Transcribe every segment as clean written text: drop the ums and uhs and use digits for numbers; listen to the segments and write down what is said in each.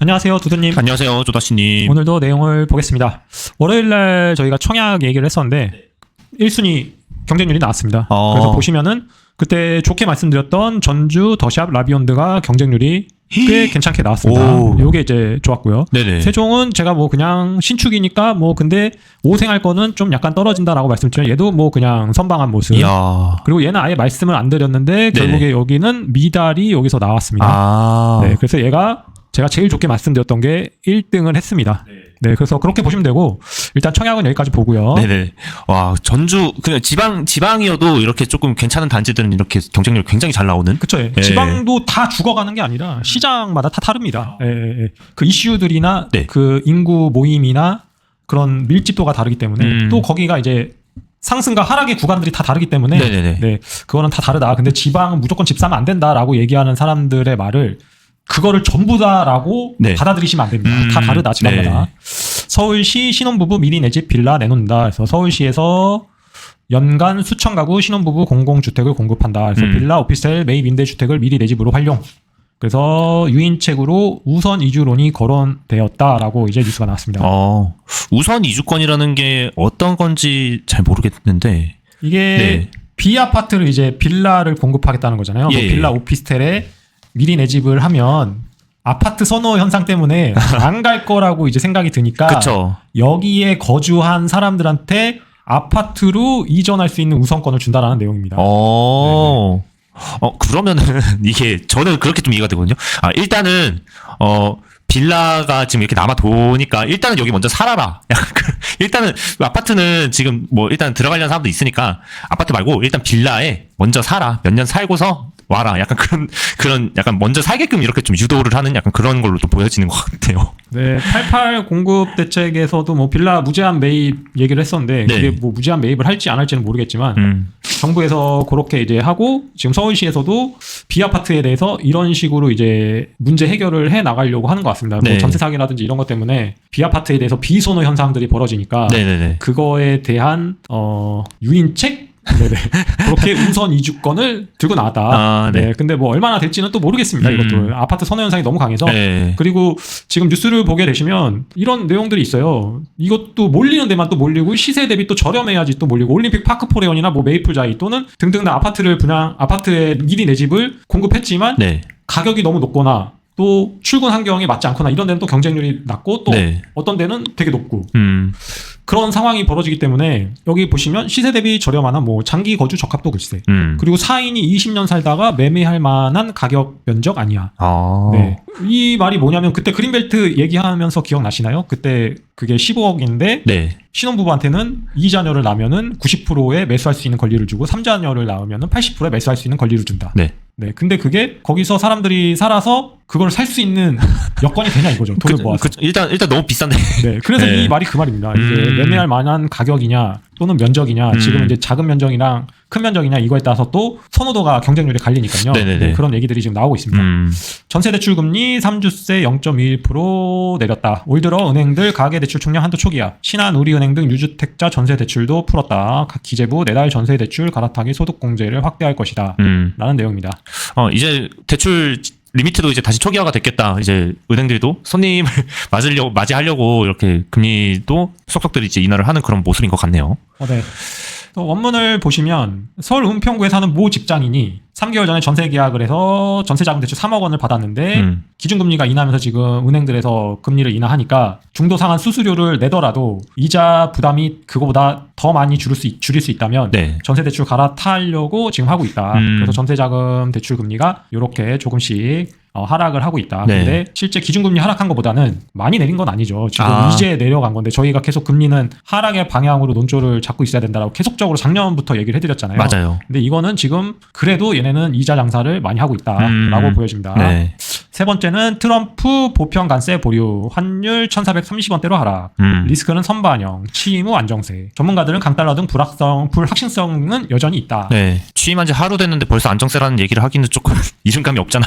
안녕하세요, 두두님. 안녕하세요, 조다씨님. 오늘도 내용을 보겠습니다. 월요일날 저희가 청약 얘기를 했었는데 1순위 경쟁률이 나왔습니다. 그래서 보시면은 그때 좋게 말씀드렸던 전주, 더샵, 라비온드가 경쟁률이 꽤 괜찮게 나왔습니다. 요게 이제 좋았고요. 네네. 세종은 제가 뭐 그냥 신축이니까 뭐 근데 5승 할 거는 좀 약간 떨어진다라고 말씀드렸지만 얘도 뭐 그냥 선방한 모습. 이야. 그리고 얘는 아예 말씀을 안 드렸는데 결국에 여기는 미달이 여기서 나왔습니다. 네, 그래서 얘가 제가 제일 좋게 말씀드렸던 게 1등을 했습니다. 네, 그래서 그렇게 보시면 되고 일단 청약은 여기까지 보고요. 네네. 와, 전주 그냥 지방이어도 이렇게 조금 괜찮은 단지들은 이렇게 경쟁률 굉장히 잘 나오는. 그렇죠. 예. 지방도 다 죽어가는 게 아니라 시장마다 다 다릅니다. 예. 그 이슈들이나 그 인구 모임이나 그런 밀집도가 다르기 때문에 또 거기가 이제 상승과 하락의 구간들이 다 다르기 때문에 네, 그거는 다 다르다. 근데 지방은 무조건 집 사면 안 된다라고 얘기하는 사람들의 말을 그거를 전부다라고 받아들이시면 안 됩니다. 다 다르다, 지방마다. 서울시 신혼부부 미리 내 집 빌라 내놓는다. 그래서 서울시에서 연간 수천 가구 신혼부부 공공주택을 공급한다. 그래서 빌라, 오피스텔, 매입 임대주택을 미리 내 집으로 활용. 그래서 유인책으로 우선 이주론이 거론되었다라고 이제 뉴스가 나왔습니다. 우선 이주권이라는 게 어떤 건지 잘 모르겠는데 이게 B아파트를 이제 빌라를 공급하겠다는 거잖아요. 뭐 빌라, 오피스텔에 미리 내 집을 하면 아파트 선호 현상 때문에 안 갈 거라고 이제 생각이 드니까 그쵸. 여기에 거주한 사람들한테 아파트로 이전할 수 있는 우선권을 준다라는 내용입니다. 그러면은 이게 저는 그렇게 좀 이해가 되거든요. 일단은 빌라가 지금 이렇게 남아 도니까 일단은 여기 먼저 살아라. 일단은 아파트는 지금 뭐 일단 들어가려는 사람도 있으니까 아파트 말고 일단 빌라에 먼저 살아. 몇 년 살고서 와라. 약간 그런 약간 먼저 살게끔 이렇게 좀 유도를 하는 약간 그런 걸로 좀 보여지는 것 같아요. 네, 88 공급 대책에서도 뭐 빌라 무제한 매입 얘기를 했었는데 그게 뭐 무제한 매입을 할지 안 할지는 모르겠지만 정부에서 그렇게 이제 하고 지금 서울시에서도 비아파트에 대해서 이런 식으로 이제 문제 해결을 해 나가려고 하는 것 같습니다. 뭐 전세 사기라든지 이런 것 때문에 비아파트에 대해서 비선호 현상들이 벌어지니까 그거에 대한 유인책 그렇게 우선 이주권을 들고 나왔다. 근데 뭐 얼마나 될지는 또 모르겠습니다. 이것도 아파트 선호 현상이 너무 강해서. 그리고 지금 뉴스를 보게 되시면 이런 내용들이 있어요. 이것도 몰리는 데만 또 몰리고 시세 대비 또 저렴해야지 또 몰리고 올림픽 파크포레온이나 뭐 메이플자이 또는 등등 아파트에 미리 내 집을 공급했지만 가격이 너무 높거나 또 출근 환경에 맞지 않거나 이런 데는 또 경쟁률이 낮고 또 어떤 데는 되게 높고 그런 상황이 벌어지기 때문에 여기 보시면 시세 대비 저렴하나 뭐 장기 거주 적합도 글쎄 그리고 4인이 20년 살다가 매매할 만한 가격 면적 아니야. 이 말이 뭐냐면 그때 그린벨트 얘기하면서 기억나시나요? 그때 그게 15억인데 신혼부부한테는 2자녀를 낳으면은 90%에 매수할 수 있는 권리를 주고 3자녀를 낳으면은 80%에 매수할 수 있는 권리를 준다. 근데 그게 거기서 사람들이 살아서 그걸 살 수 있는 여건이 되냐 이거죠. 돈을 모아서. 일단 너무 비싼데. 그래서 이 말이 그 말입니다. 이게 매매할 만한 가격이냐 또는 면적이냐 지금 이제 작은 면적이랑 큰 면적이냐 이거에 따라서 또 선호도가 경쟁률이 갈리니까요. 그런 얘기들이 지금 나오고 있습니다. 전세대출 금리 3주세 0.21% 내렸다. 올 들어 은행들 가계대출 총량 한도 초기화. 신한 우리은행 등 유주택자 전세대출도 풀었다. 각 기재부 내달 전세대출 갈아타기 소득공제를 확대할 것이다. 라는 내용입니다. 이제 대출 리미트도 이제 다시 초기화가 됐겠다. 이제 은행들도 손님을 맞이하려고 이렇게 금리도 속속들이 이제 인하를 하는 그런 모습인 것 같네요. 또 원문을 보시면 서울 은평구에 사는 모 직장인이 3개월 전에 전세 계약을 해서 전세자금 대출 3억 원을 받았는데 기준금리가 인하하면서 지금 은행들에서 금리를 인하하니까 중도 상한 수수료를 내더라도 이자 부담이 그거보다 더 많이 줄일 수 있다면 전세 대출 갈아타려고 지금 하고 있다. 그래서 전세자금 대출 금리가 이렇게 조금씩 하락을 하고 있다. 근데 실제 기준금리 하락한 것보다는 많이 내린 건 아니죠. 지금 이제 내려간 건데 저희가 계속 금리는 하락의 방향으로 논조를 잡고 있어야 된다라고 계속적으로 작년부터 얘기를 해드렸잖아요. 맞아요. 근데 이거는 지금 그래도 얘네는 이자 장사를 많이 하고 있다라고 보여집니다. 세 번째는 트럼프 보편 관세 보류, 환율 1,430원대로 하락, 리스크는 선반영, 취임 후 안정세. 전문가들은 강달러 등 불확실성은 여전히 있다. 취임한 지 하루 됐는데 벌써 안정세라는 얘기를 하기는 조금 이른감이 없잖아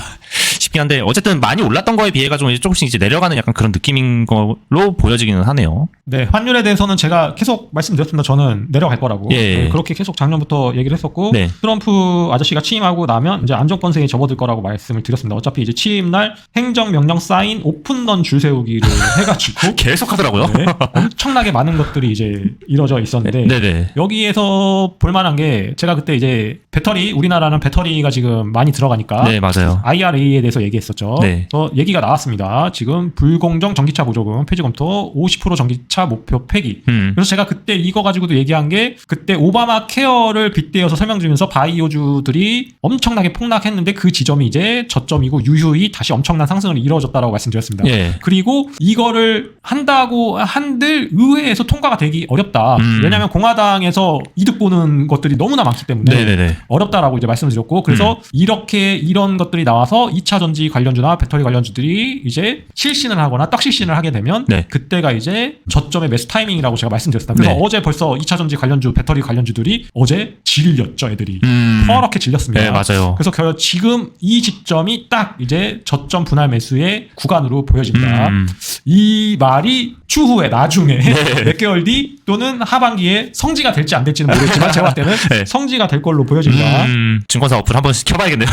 싶긴 한데 어쨌든 많이 올랐던 거에 비해 가지고 이제 조금씩 이제 내려가는 약간 그런 느낌인 걸로 보여지기는 하네요. 네, 환율에 대해서는 제가 계속 말씀드렸습니다. 저는 내려갈 거라고. 예. 네, 그렇게 계속 작년부터 얘기를 했었고 네. 트럼프 아저씨가 취임하고 나면 이제 안정권세에 접어들 거라고 말씀을 드렸습니다. 어차피 이제 취임날 행정명령 사인 오픈런 줄 세우기를 해가지고 계속 하더라고요. 네, 엄청나게 많은 것들이 이제 이뤄져 있었는데 네네. 여기에서 볼만한 게 제가 그때 이제 배터리 우리나라는 배터리가 지금 많이 들어가니까 네, 맞아요. IRA에 대해서 얘기했었죠. 네. 그래서 얘기가 나왔습니다. 지금 불공정 전기차 보조금 폐지 검토 50% 전기차 목표 폐기. 그래서 제가 그때 이거 가지고도 얘기한 게 그때 오바마 케어를 빗대어서 설명드리면서 바이오주들이 엄청나게 폭락했는데 그 지점이 이제 저점이고 유유히 다시 엄청난 상승을 이루어졌다라고 말씀드렸습니다. 예. 그리고 이거를 한다고 한들 의회에서 통과가 되기 어렵다. 왜냐하면 공화당에서 이득 보는 것들이 너무나 많기 때문에 네네네. 어렵다라고 이제 말씀드렸고 그래서 이렇게 이런 것들이 나와서 2차 전지 관련주나 배터리 관련주들이 이제 실신을 하거나 떡실신을 하게 되면 네. 그때가 이제 저점의 매수 타이밍이라고 제가 말씀드렸습니다. 그래서 네. 어제 벌써 2차 전지 관련주, 배터리 관련주들이 어제 질렸죠, 애들이. 퍼렇게 질렸습니다. 네, 맞아요. 그래서 지금 이 지점이 딱 이제 저점 분할 매수의 구간으로 보여진다. 이 말이 추후에 나중에 네. 몇 개월 뒤 또는 하반기에 성지가 될지 안 될지는 모르겠지만 제가 봤을 때는 네. 성지가 될 걸로 보여진다. 증권사 어플 한번 켜봐야겠네요.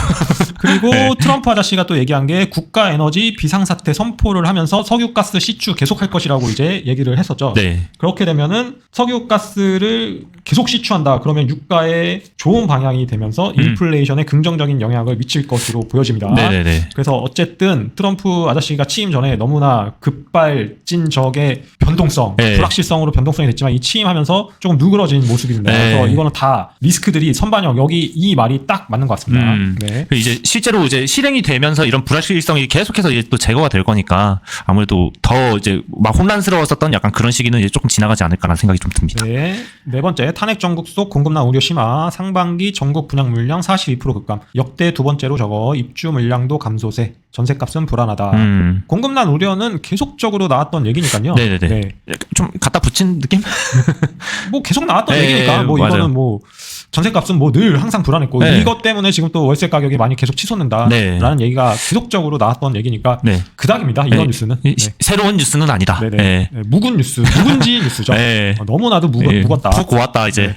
그리고 네. 트럼프 아저씨가 또 얘기한 게 국가 에너지 비상사태 선포를 하면서 석유가스 시추 계속할 것이라고 이제 얘기를 했었죠. 네. 그렇게 되면은 석유가스를 계속 시추한다. 그러면 유가에 좋은 방향이 되면서 인플레이션에 긍정적인 영향을 미칠 것으로 보여집니다. 네네네. 그래서 어쨌든 트럼프 아저씨가 취임 전에 너무나 급발진 적의 변동성, 네. 불확실성으로 변동성이 됐지만 이 취임하면서 조금 누그러진 모습입니다. 네. 그래서 이거는 다 리스크들이 선반영 여기 이 말이 딱 맞는 것 같습니다. 네. 이제 실제로 이제 실행이 되면서 이런 불확실성이 계속해서 이제 또 제거가 될 거니까 아무래도 더 이제 막 혼란스러웠었던 약간 그런 시기는 이제 조금 지나가지 않을까라는 생각이 좀 듭니다. 네. 네 번째, 탄핵 전국 속 공급난 우려 심화, 상반기 전국 분양 물량 42% 급감, 역대 두 번째로 적어 입주 물량도 감소세, 전세값은 불안하다. 공급난 우려는 계속적으로 나왔던 얘기니까요. 네네네. 네. 좀 갖다 붙인 느낌? 뭐 계속 나왔던 네, 얘기니까 뭐 맞아요. 이거는 뭐 전세값은 뭐 늘 항상 불안했고 네. 이것 때문에 지금 또 월세 가격이 많이 계속 치솟는다라는 네. 얘기가 계속적으로 나왔던 얘기니까 네. 그닥입니다. 이런 네. 뉴스는. 네. 네. 새로운 뉴스는 아니다. 네네. 네. 네, 묵은 뉴스, 묵은지 뉴스죠. 네. 너무나도 네. 묵었다. 푹 고왔다 이제.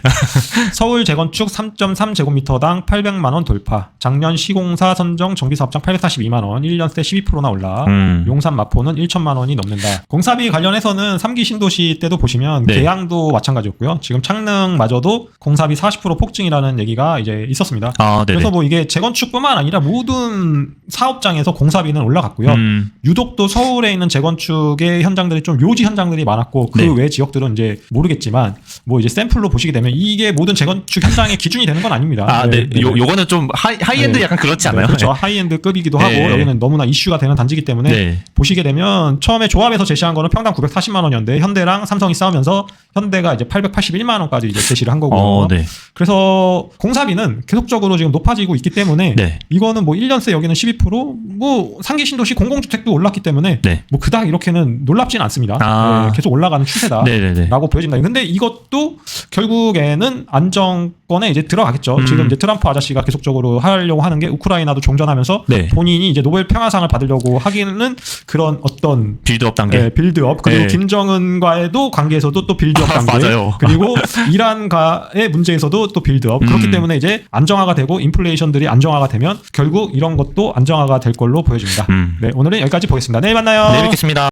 서울 재건축 3.3제곱미터당 800만 원 돌파. 작년 시공사 선정 정비사업장 842만 원, 1년 새 12%나 올라. 용산 마포는 1천만 원이 넘는다. 공사비 관련해서는 3기 신도시 때도 보시면 네. 계양도 마찬가지였고요. 지금 창릉마저도 공사비 40% 폭증이라는 얘기가 이제 있었습니다. 아, 네네. 그래서 뭐 이게 재건축뿐만 아니라 모든 사업장에서 공사비는 올라갔고요. 유독 또 서울에 있는 재건축의 현장들이 좀 요지 현장들이 많았고 그 네. 외 지역들은 이제 모르겠지만 뭐 이제 샘플로 보시게 되면 이게 모든 재건축 현장의 기준이 되는 건 아닙니다. 아, 네. 요거는 좀 하이엔드 네. 약간 그렇지 네, 않아요? 그렇죠. 하이엔드급이기도 네. 하고 여기는 너무나 이슈가 되는 단지이기 때문에 네. 보시게 되면 처음에 조합에서 제시한 거는 평당 940만 원이었는데 현대랑 삼성이 싸우면서 현대가 이제 881만 원까지 이제 제시를 한 거고요. 네. 그래서 공사비는 계속적으로 지금 높아지고 있기 때문에 네. 이거는 뭐 1년새 여기는 12%뭐 상기 신도시 공공주택도 올랐기 때문에 네. 뭐 그닥 이렇게는 놀랍진 않습니다. 아. 네, 계속 올라가는 추세다라고 네네네. 보여진다. 근데 이것도 결국에는 안정권에 이제 들어가겠죠. 지금 이제 트럼프 아저씨가 계속적으로 하려고 하는 게 우크라이나도 종전하면서 네. 본인이 이제 노벨 평화상을 받으려고 하기는 그런 어떤 빌드업 단계. 빌드업 그리고 네. 김정은과의도 관계에서도 또 빌드업 단계 맞아요. 그리고 이란과의 문제에서도 또 빌드업 그렇기 때문에 이제 안정화가 되고 인플레이션들이 안정화가 되면 결국 이런 것도 안정화가 될 걸로 보여집니다. 네, 오늘은 여기까지 보겠습니다. 내일 만나요. 내일 뵙겠습니다.